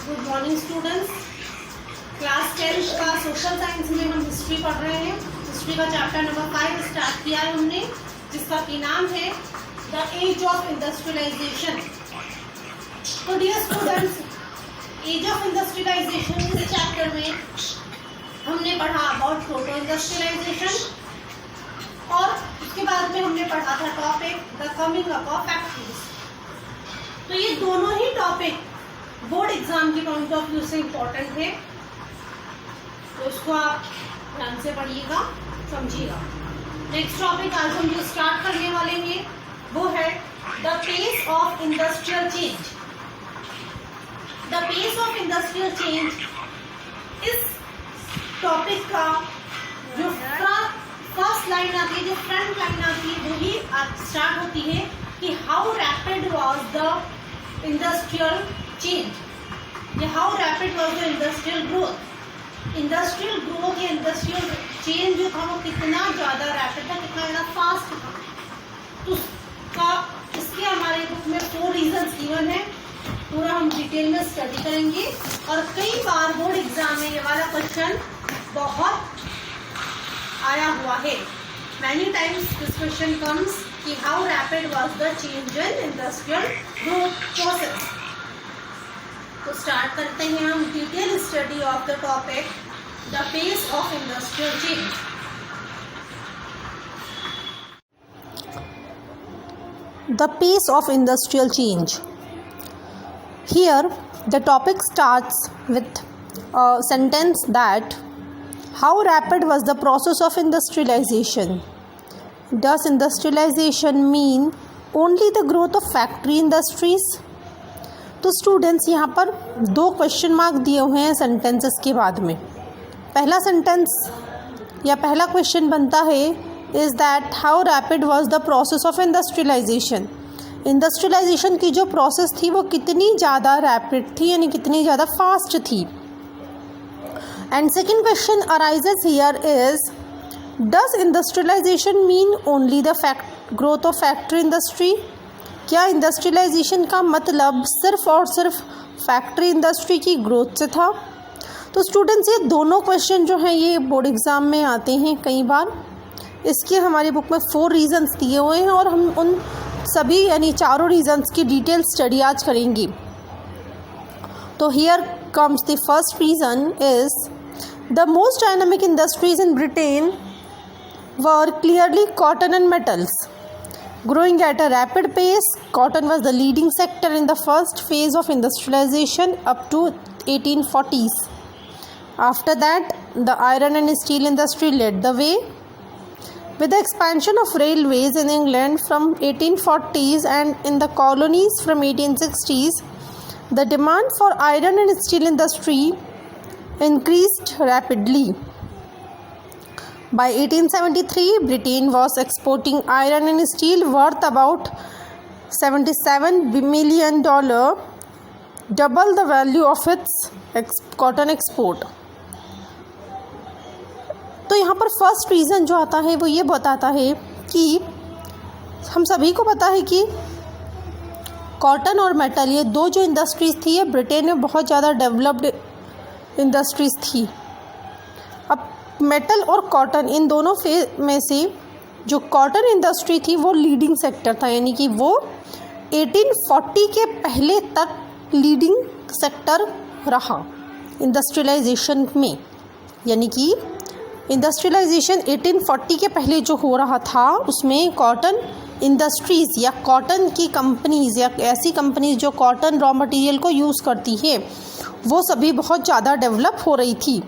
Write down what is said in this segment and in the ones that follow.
Good morning students. Class 10 का social science में हम हिस्ट्री पढ़ रहे हैं। हिस्ट्री का चैप्टर नंबर 5 स्टार्ट किया है हमने, जिसका की नाम है द एज ऑफ इंडस्ट्रियलाइजेशन। तो dear students, age of industrialisation इस चैप्टर में हमने पढ़ा अबाउट प्रोटो इंडस्ट्रियलाइजेशन और उसके बाद में हमने पढ़ा था topic the coming up of factories. तो ये दोनों ही टॉपिक बोर्ड एग्जाम के पॉइंट ऑफ व्यू से इम्पोर्टेंट है, तो इसको आप ध्यान से पढ़िएगा, समझिएगा। नेक्स्ट टॉपिक आज हम जो स्टार्ट करने वाले हैं वो है the pace of industrial change. The pace of industrial change इस टॉपिक का जो फर्स्ट लाइन आती है, जो फ्रंट लाइन आती है, वही स्टार्ट होती है कि how rapid was the industrial change या how rapid was the industrial growth. Industrial growth या इंडस्ट्रियल चेंज जो था वो कितना ज़्यादा रैपिड था, कितना ज़्यादा फास्ट था। तो इसके हमारे बुक में 4 रीजंस गिवन है। पूरा हम डिटेल में स्टडी करेंगे और कई बार बोर्ड एग्जाम में ये वाला क्वेश्चन बहुत आया हुआ है। Many times this question comes कि how rapid was the change in industrial growth process. तो स्टार्ट करते हैं हम detail study of the topic the pace of industrial change. The pace of industrial change. Here, the topic starts with a sentence that how rapid was the process of industrialization? Does industrialization mean only the growth of factory industries? तो students यहाँ पर 2 question mark दिए हुए हैं sentences के बाद में। पहला सेंटेंस या पहला क्वेश्चन बनता है is that how rapid was the process of industrialisation. Industrialisation की जो प्रोसेस थी वो कितनी ज़्यादा रैपिड थी, यानी कितनी ज़्यादा फास्ट थी। And second question arises here is does industrialisation mean only the growth of factory industry. क्या इंडस्ट्रियलाइजेशन का मतलब सिर्फ और सिर्फ फैक्ट्री इंडस्ट्री की ग्रोथ से था। तो स्टूडेंट्स ये दोनों क्वेश्चन जो हैं ये बोर्ड एग्ज़ाम में आते हैं कई बार। इसके हमारी बुक में 4 रीजंस दिए हुए हैं और हम उन सभी यानी चारों रीजंस की डिटेल स्टडी आज करेंगे। तो here comes the first reason is the most dynamic industries in Britain were clearly cotton and metals. Growing at a rapid pace, cotton was the leading sector in the first phase of industrialization up to 1840s. After that, the iron and steel industry led the way. With the expansion of railways in England from 1840s and in the colonies from 1860s, the demand for iron and steel industry increased rapidly. By 1873, Britain was exporting iron and steel worth about $77 million, double the value of its cotton export. तो यहाँ पर first reason जो आता है वो ये बताता है कि हम सभी को पता है कि कॉटन और मेटल ये 2 जो इंडस्ट्रीज़ थी ये ब्रिटेन में बहुत ज़्यादा डेवलप्ड इंडस्ट्रीज़ थी। अब मेटल और कॉटन इन दोनों में से जो कॉटन इंडस्ट्री थी वो लीडिंग सेक्टर था, यानी कि वो 1840 के पहले तक लीडिंग सेक्टर रहा इंडस्ट्रियलाइजेशन में। यानी कि इंडस्ट्रियलाइजेशन 1840 के पहले जो हो रहा था उसमें कॉटन इंडस्ट्रीज़ या कॉटन की कंपनीज़ या ऐसी कंपनीज़ जो कॉटन रॉ मटेरियल को यूज़ करती है वो सभी बहुत ज़्यादा डेवलप हो रही थी।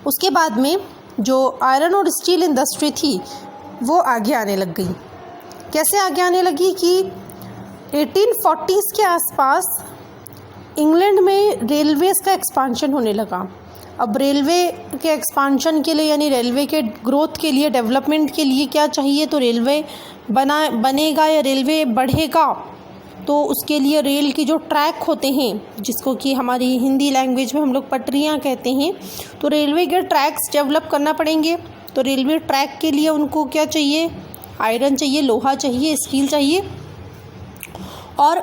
उसके बाद में जो आयरन और स्टील इंडस्ट्री थी वो आगे आने लग गई। कैसे आगे आने लगी कि 1840s के आसपास इंग्लैंड में रेलवेज़ का एक्सपांशन होने लगा। अब रेलवे के एक्सपांशन के लिए यानी रेलवे के ग्रोथ के लिए, डेवलपमेंट के लिए क्या चाहिए, तो रेलवे बनेगा या रेलवे बढ़ेगा तो उसके लिए रेल की जो ट्रैक होते हैं जिसको कि हमारी हिंदी लैंग्वेज में हम लोग पटरियाँ कहते हैं, तो रेलवे के ट्रैक्स डेवलप करना पड़ेंगे। तो रेलवे ट्रैक के लिए उनको क्या चाहिए, आयरन चाहिए, लोहा चाहिए, स्टील चाहिए। और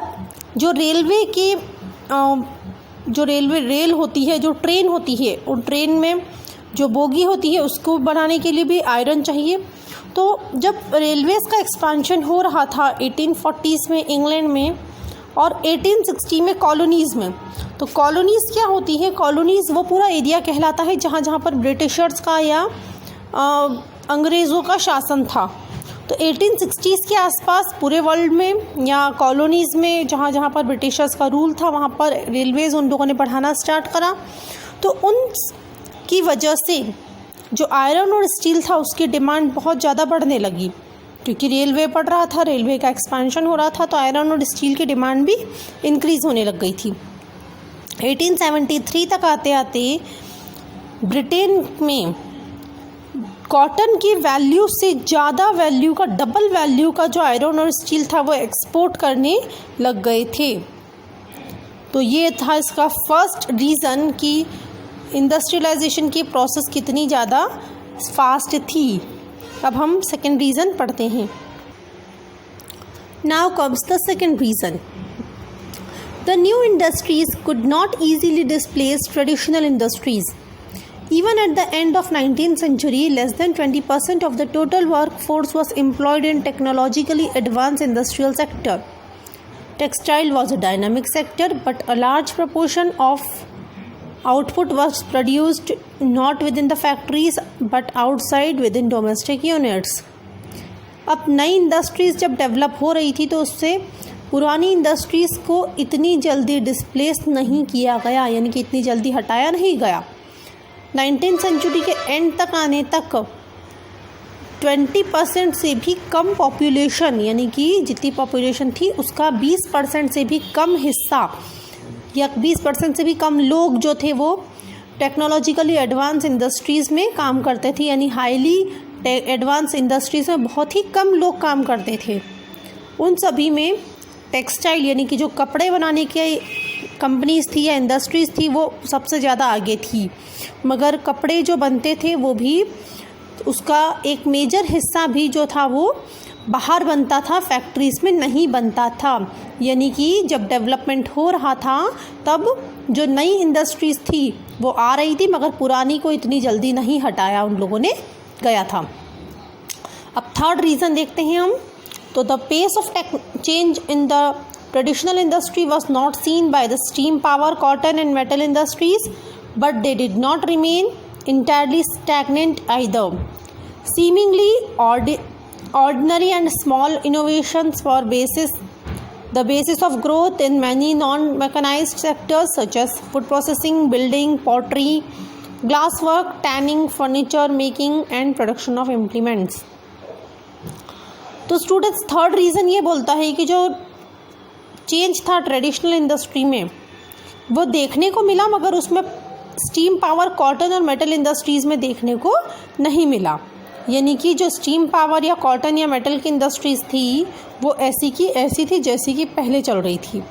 जो रेलवे की जो रेल होती है, जो ट्रेन होती है, उन ट्रेन में जो बोगी होती है उसको बनाने के लिए भी आयरन चाहिए। तो जब रेलवेज़ का एक्सपेंशन हो रहा था 1840s में इंग्लैंड में और 1860 में कॉलोनीज़ में, तो कॉलोनीज़ क्या होती है, कॉलोनीज़ वो पूरा एरिया कहलाता है जहाँ जहाँ पर ब्रिटिशर्स का या अंग्रेज़ों का शासन था। तो 1860s के आसपास पूरे वर्ल्ड में या कॉलोनीज़ में जहाँ जहाँ पर ब्रिटिशर्स का रूल था वहाँ पर रेलवेज़ उन लोगों ने बढ़ाना स्टार्ट करा। तो उन की वजह से जो आयरन और स्टील था उसकी डिमांड बहुत ज़्यादा बढ़ने लगी, क्योंकि रेलवे बढ़ रहा था, रेलवे का एक्सपेंशन हो रहा था, तो आयरन और स्टील की डिमांड भी इंक्रीज़ होने लग गई थी। 1873 तक आते आते ब्रिटेन में कॉटन की वैल्यू से ज़्यादा वैल्यू का, डबल वैल्यू का जो आयरन और स्टील था वो एक्सपोर्ट करने लग गए थे। तो ये था इसका फर्स्ट रीज़न कि इंडस्ट्रियलाइजेशन की प्रोसेस कितनी ज़्यादा फास्ट थी। अब हम सेकेंड रीज़न पढ़ते हैं। Now comes the second reason. The new industries could not easily displace traditional industries. Even at the end of 19th century, less than 20% of the total workforce was employed in technologically advanced industrial sector. Textile was a dynamic sector, but a large proportion of output was produced not within the factories but outside within domestic units. अब नई industries जब develop हो रही थी तो उससे पुरानी industries को इतनी जल्दी डिस्प्लेस नहीं किया गया, यानी कि इतनी जल्दी हटाया नहीं गया। 19th सेंचुरी के एंड तक आने तक 20% से भी कम पॉपुलेशन, यानी कि जितनी पॉपुलेशन थी उसका 20% से भी कम हिस्सा या 20% से भी कम लोग जो थे वो टेक्नोलॉजिकली एडवांस इंडस्ट्रीज़ में काम करते थे, यानी हाईली एडवांस इंडस्ट्रीज़ में बहुत ही कम लोग काम करते थे। उन सभी में टेक्सटाइल यानी कि जो कपड़े बनाने के कंपनीज़ थी या इंडस्ट्रीज़ थी वो सबसे ज़्यादा आगे थी, मगर कपड़े जो बनते थे वो भी उसका एक मेजर हिस्सा भी जो था वो बाहर बनता था, फैक्ट्रीज़ में नहीं बनता था। यानी कि जब डेवलपमेंट हो रहा था तब जो नई इंडस्ट्रीज़ थी वो आ रही थी, मगर पुरानी को इतनी जल्दी नहीं हटाया उन लोगों ने गया था। अब थर्ड रीज़न देखते हैं हम। तो the pace of change in the traditional industry was not seen by the steam power, cotton and metal industries, but they did not remain entirely stagnant either. Seemingly ordinary and small innovations were the basis of growth in many non-mechanized sectors such as food processing, building, pottery, glasswork, tanning, furniture making and production of implements. तो students third reason ये बोलता है कि जो change था traditional industry में वो देखने को मिला, मगर उसमें स्टीम पावर, कॉटन और मेटल इंडस्ट्रीज़ में देखने को नहीं मिला। यानी कि जो स्टीम पावर या कॉटन या मेटल की इंडस्ट्रीज़ थी वो ऐसी की ऐसी थी जैसी कि पहले चल रही थी।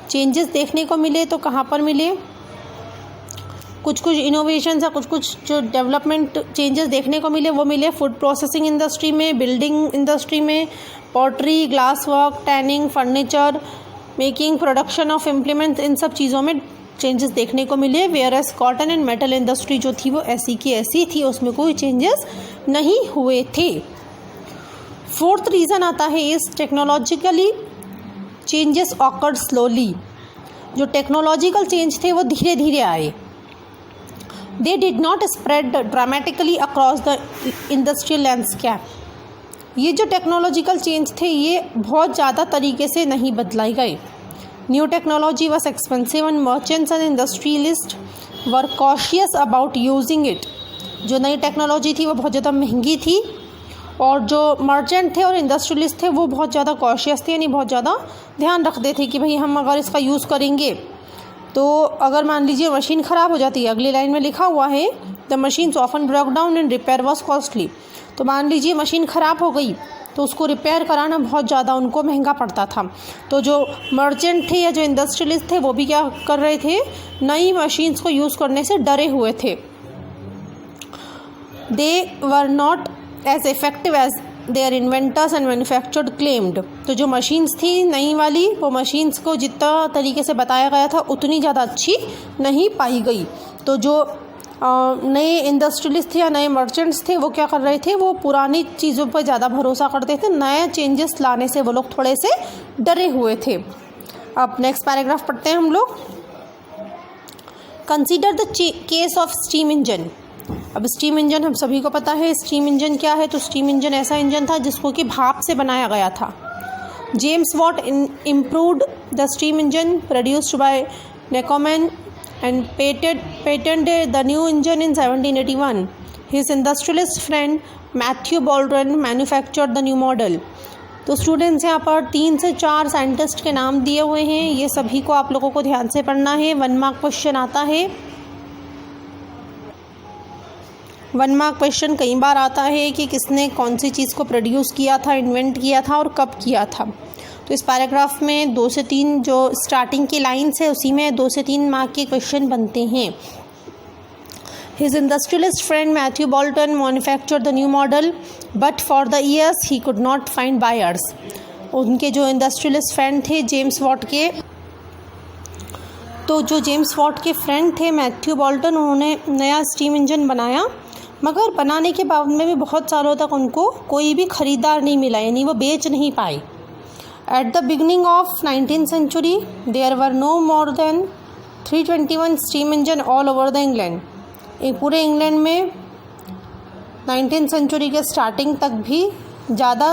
चेंजेस देखने को मिले तो कहाँ पर मिले, कुछ इनोवेशंस या कुछ जो डेवलपमेंट चेंजेस देखने को मिले वो मिले फूड प्रोसेसिंग इंडस्ट्री में, बिल्डिंग इंडस्ट्री में, pottery, glass work, tanning, furniture making, production of implements, इन सब चीज़ों में चेंजेस देखने को मिले। Whereas cotton and metal industry जो थी वो ऐसी की ऐसी थी, उसमें कोई चेंजेस नहीं हुए थे। फोर्थ रीज़न आता है इस टेक्नोलॉजिकली चेंजेस ऑकर्ड स्लोली। जो टेक्नोलॉजिकल चेंज थे वो धीरे धीरे आए। They did not spread dramatically across the industrial landscape. ये जो टेक्नोलॉजिकल चेंज थे ये बहुत ज़्यादा तरीके से नहीं बदलाए गए। New technology was expensive and merchants and industrialist were cautious about using it. जो नई टेक्नोलॉजी थी वो बहुत ज़्यादा महंगी थी और जो मर्चेंट थे और इंडस्ट्रियलिस्ट थे वो बहुत ज़्यादा कॉशियस थे, यानी बहुत ज़्यादा ध्यान रखते थे कि भाई हम अगर इसका यूज़ करेंगे तो अगर मान लीजिए मशीन ख़राब हो जाती है, अगली लाइन में लिखा हुआ है the machines often break down and repair was costly. तो मान लीजिए मशीन ख़राब हो गई तो उसको रिपेयर कराना बहुत ज़्यादा उनको महंगा पड़ता था। तो जो मर्चेंट थे या जो इंडस्ट्रियलिस्ट थे वो भी क्या कर रहे थे, नई मशीन्स को यूज़ करने से डरे हुए थे। They were not as effective as their inventors and manufactured claimed. तो जो मशीन्स थी नई वाली, वो मशीन्स को जितना तरीके से बताया गया था उतनी ज़्यादा अच्छी नहीं पाई गई। तो जो नए इंडस्ट्रियलिस्ट थे या नए मर्चेंट्स थे वो क्या कर रहे थे, वो पुरानी चीज़ों पर ज़्यादा भरोसा करते थे, नए चेंजेस लाने से वो लोग थोड़े से डरे हुए थे। अब नेक्स्ट पैराग्राफ पढ़ते हैं हम लोग। Consider the case of steam engine. अब स्टीम इंजन हम सभी को पता है स्टीम इंजन क्या है। तो स्टीम इंजन ऐसा इंजन था जिसको कि भाप से बनाया गया था। James Watt improved the steam engine produced by Newcomen and patented the new engine in 1781. His industrialist friend Matthew Boulton manufactured the new model. तो स्टूडेंट्स यहाँ पर 3 से 4 साइंटिस्ट के नाम दिए हुए हैं, ये सभी को आप लोगों को ध्यान से पढ़ना है। 1 मार्क क्वेश्चन आता है। 1 मार्क क्वेश्चन कई बार आता है कि किसने कौन सी चीज़ को प्रोड्यूस किया था, इन्वेंट किया था और कब किया था। तो इस पैराग्राफ में 2 से 3 जो स्टार्टिंग की लाइन्स है उसी में 2 से 3 मार्क के क्वेश्चन बनते हैं। His industrialist friend Matthew Bolton manufactured the new model but for the years he could not find buyers. उनके जो इंडस्ट्रियलिस्ट फ्रेंड थे जेम्स वॉट के, तो जो जेम्स वॉट के फ्रेंड थे मैथ्यू बोल्टन, उन्होंने नया स्टीम इंजन बनाया, मगर बनाने के बाद में भी बहुत सालों तक उनको कोई भी ख़रीदार नहीं मिला, यानी वो बेच नहीं पाए। At the beginning of 19th century, there were no more than 321 steam engine all over the England. पूरे इंग्लैंड में 19th century के स्टार्टिंग तक भी ज़्यादा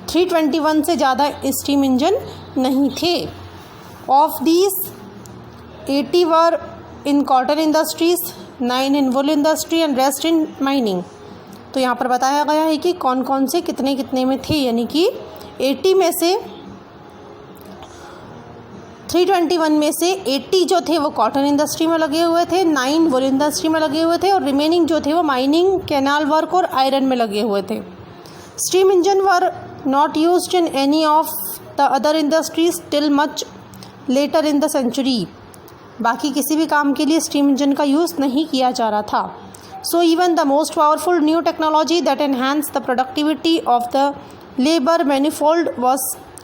321 से ज़्यादा स्टीम इंजन नहीं थे। Of these 80 were in cotton industries, 9 in wool industry and rest in mining. तो यहाँ पर बताया गया है कि कौन कौन से कितने कितने में थे, यानी कि 80 में से 321 में से 80 जो थे वो कॉटन इंडस्ट्री में लगे हुए थे, 9 वुल इंडस्ट्री में लगे हुए थे और रिमेनिंग जो थे वो माइनिंग, कैनाल वर्क और आयरन में लगे हुए थे। Steam engine were not used in any of the other industries till much later in the century. बाकी किसी भी काम के लिए स्टीम इंजन का यूज़ नहीं किया जा रहा था। So even the most powerful new technology that enhance the productivity of the labour manifold was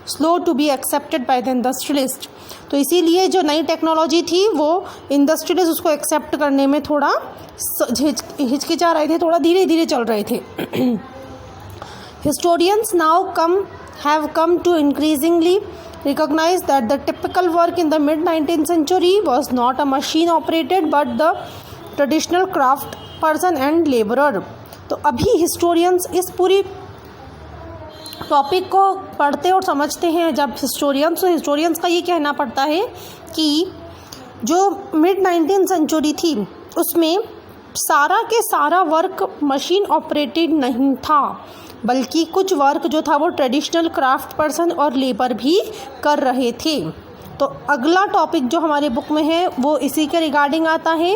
slow to be accepted by the industrialist. तो इसीलिए जो नई टेक्नोलॉजी थी वो इंडस्ट्रियलिस्ट उसको एक्सेप्ट करने में थोड़ा हिचकिचा रहे थे, थोड़ा धीरे धीरे चल रहे थे। Historians now have come to increasingly recognize that the typical work in the mid 19th century was not a machine operated but the traditional craft person and laborer। तो अभी हिस्टोरियंस इस पूरी टॉपिक को पढ़ते और समझते हैं जब हिस्टोरियंस का ये कहना पड़ता है कि जो मिड 19th सेंचुरी थी उसमें सारा के सारा वर्क मशीन ऑपरेटेड नहीं था, बल्कि कुछ वर्क जो था वो ट्रेडिशनल क्राफ्ट पर्सन और लेबर भी कर रहे थे। तो अगला टॉपिक जो हमारे बुक में है वो इसी के रिगार्डिंग आता है।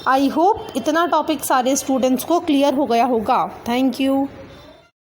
आई होप इतना टॉपिक सारे स्टूडेंट्स को क्लियर हो गया होगा। Thank you.